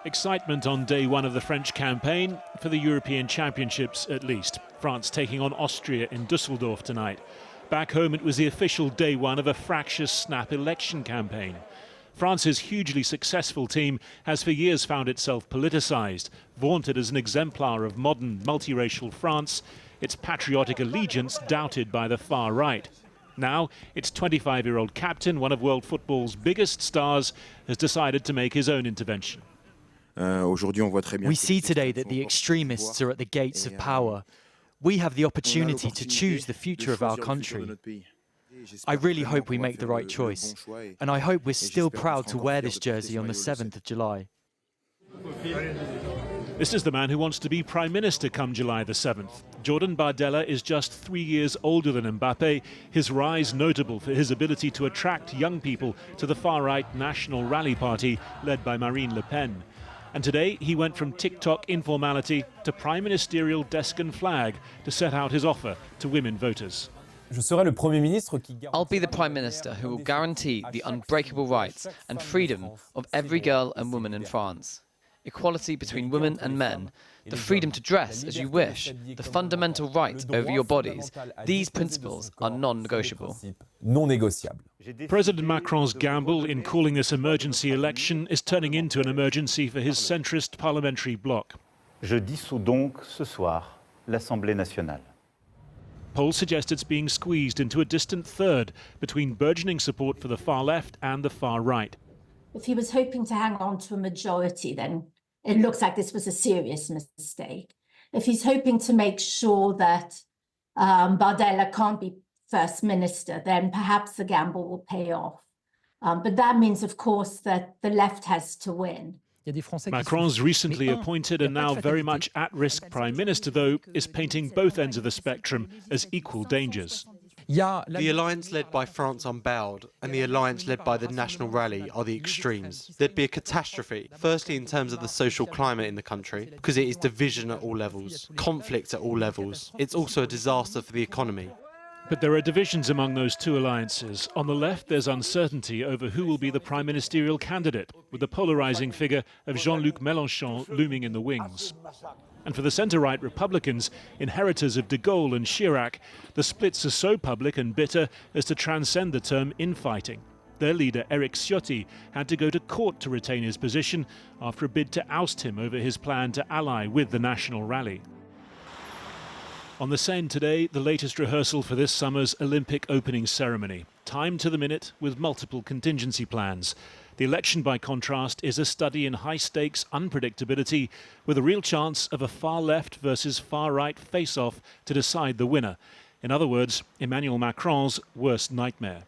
Excitement on day one of the French campaign, for the European Championships at least. France taking on Austria in Düsseldorf tonight. Back home it was the official day one of a fractious snap election campaign. France's hugely successful team has for years found itself politicised, vaunted as an exemplar of modern multiracial France, its patriotic allegiance doubted by the far right. Now, its 25-year-old captain, one of world football's biggest stars, has decided to make his own intervention. We see today that the extremists are at the gates of power. We have the opportunity to choose the future of our country. I really hope we make the right choice, and I hope we're still proud to wear this jersey on the 7th of July. This is the man who wants to be Prime Minister come July the 7th. Jordan Bardella is just 3 years older than Mbappe, his rise notable for his ability to attract young people to the far-right National Rally Party led by Marine Le Pen. And today he went from TikTok informality to prime ministerial desk and flag to set out his offer to women voters. I'll be the Prime Minister who will guarantee the unbreakable rights and freedom of every girl and woman in France. Equality between women and men, the freedom to dress as you wish, the fundamental right over your bodies. These principles are non-negotiable. President Macron's gamble in calling this emergency election is turning into an emergency for his centrist parliamentary bloc. Je dissous donc ce soir l'Assemblée nationale. Polls suggest it's being squeezed into a distant third between burgeoning support for the far left and the far right. If he was hoping to hang on to a majority, then it looks like this was a serious mistake. If he's hoping to make sure that Bardella can't be First Minister, then perhaps the gamble will pay off. But that means, of course, that the left has to win. Macron's recently appointed and now very much at-risk Prime Minister, though, is painting both ends of the spectrum as equal dangers. The alliance led by France Unbowed and the alliance led by the National Rally are the extremes. There'd be a catastrophe, firstly in terms of the social climate in the country, because it is division at all levels, conflict at all levels. It's also a disaster for the economy. But there are divisions among those two alliances. On the left, there's uncertainty over who will be the prime ministerial candidate, with the polarising figure of Jean-Luc Mélenchon looming in the wings. And for the centre-right Republicans, inheritors of de Gaulle and Chirac, the splits are so public and bitter as to transcend the term infighting. Their leader, Éric Ciotti, had to go to court to retain his position after a bid to oust him over his plan to ally with the National Rally. On the Seine today, the latest rehearsal for this summer's Olympic opening ceremony. Timed to the minute with multiple contingency plans. The election, by contrast, is a study in high-stakes unpredictability with a real chance of a far-left versus far-right face-off to decide the winner. In other words, Emmanuel Macron's worst nightmare.